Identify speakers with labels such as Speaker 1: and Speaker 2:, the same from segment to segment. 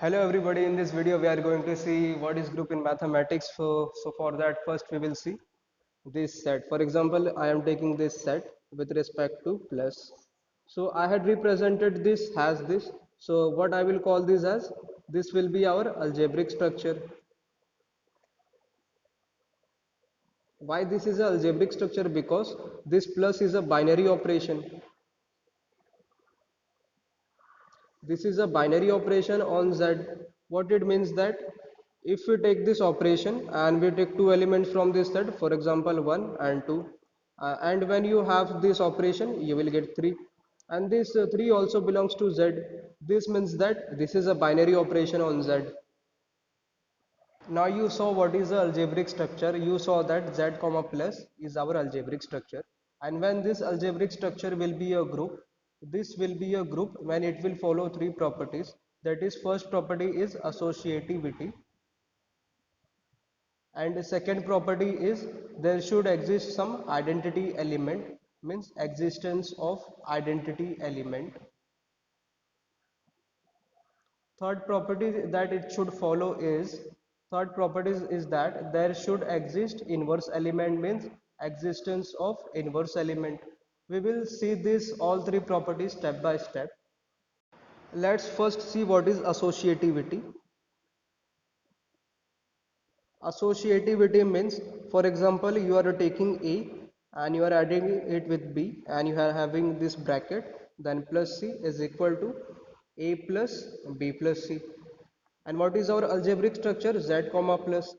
Speaker 1: Hello everybody, in this video we are going to see what is group in mathematics. So for that first we will see this set. For example, I am taking this set with respect to plus. So I had represented this as this. So what I will call this as, this will be our algebraic structure. Why this is an algebraic structure? Because this plus is a binary operation. This is a binary operation on Z. What it means that if we take this operation and we take two elements from this set, for example 1 and 2, and when you have this operation you will get 3, and this 3 also belongs to Z. This means that this is a binary operation on Z. Now you saw what is the algebraic structure. You saw that Z comma plus is our algebraic structure, and when this algebraic structure will be a group, this will be a group when it will follow three properties. That is, first property is associativity, and the second property is there should exist some identity element, means existence of identity element. Third property that it should follow is, third property is that there should exist inverse element, means existence of inverse element. We will see this all three properties step by step. Let's first see what is associativity. Associativity means, for example, you are taking A and you are adding it with B and you are having this bracket, then plus C is equal to A plus B plus C. And what is our algebraic structure? Z comma plus.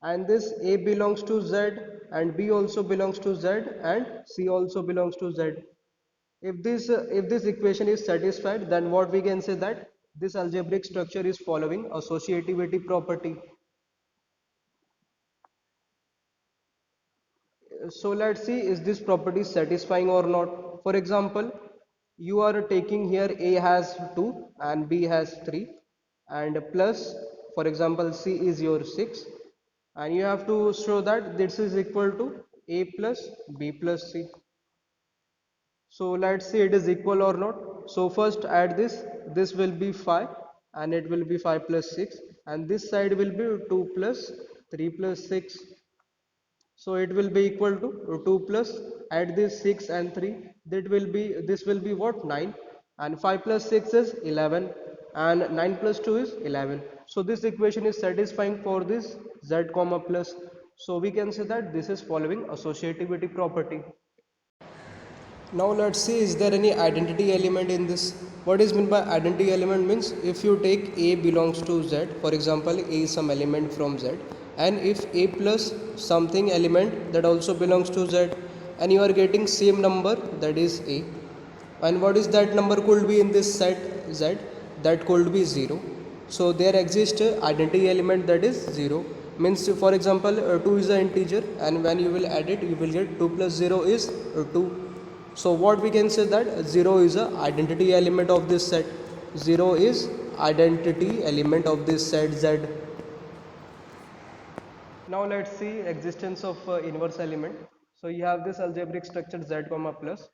Speaker 1: And this A belongs to Z and B also belongs to Z and C also belongs to Z. If this equation is satisfied, then what we can say that this algebraic structure is following associativity property. So let's see, is this property satisfying or not? For example, you are taking here A has 2 and B has 3 and plus, for example, C is your 6, and you have to show that this is equal to A plus B plus C. So let's see it is equal or not. So first add this will be 5 and it will be 5 plus 6, and this side will be 2 plus 3 plus 6. So it will be equal to 2 plus, add this 6 and 3, that will be, this will be what, 9, and 5 plus 6 is 11 and 9 plus 2 is 11. So this equation is satisfying for this Z comma plus. So we can say that this is following associativity property. Now let's see, is there any identity element in this? What is meant by identity element means, if you take A belongs to Z, for example A is some element from Z, and if A plus something element that also belongs to Z, and you are getting same number, that is A, and what is that number could be in this set Z? That could be 0. So there exists a identity element that is 0, means for example 2 is an integer and when you will add it you will get 2 plus 0 is 2. So what we can say that 0 is a identity element of this set. 0 is identity element of this set Z. Now let's see existence of inverse element. So you have this algebraic structure Z comma plus.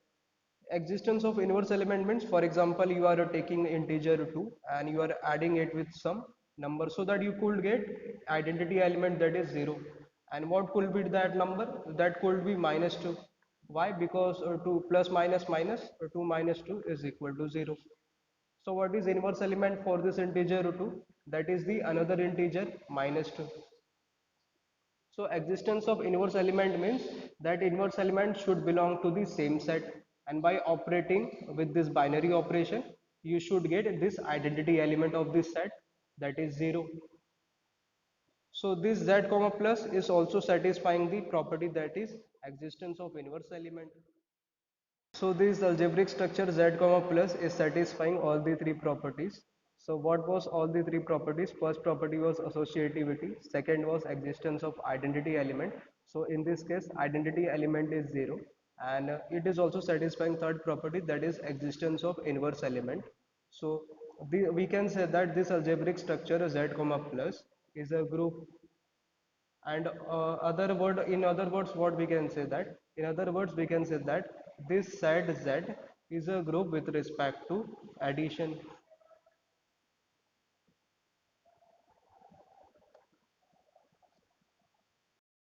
Speaker 1: Existence of inverse element means, for example, you are taking integer 2 and you are adding it with some number so that you could get identity element that is 0. And what could be that number? That could be minus 2. Why? Because 2 plus minus minus 2 minus 2 is equal to 0. So what is inverse element for this integer 2? That is the another integer minus 2. So existence of inverse element means that inverse element should belong to the same set, and by operating with this binary operation you should get this identity element of this set, that is 0. So this Z comma plus is also satisfying the property, that is existence of inverse element. So this algebraic structure Z comma plus is satisfying all the three properties. So what was all the three properties? First property was associativity, second was existence of identity element. So in this case identity element is 0, and it is also satisfying third property, that is existence of inverse element. So we can say that this algebraic structure Z comma plus is a group. And in other words, what we can say that, in other words we can say that this set Z is a group with respect to addition.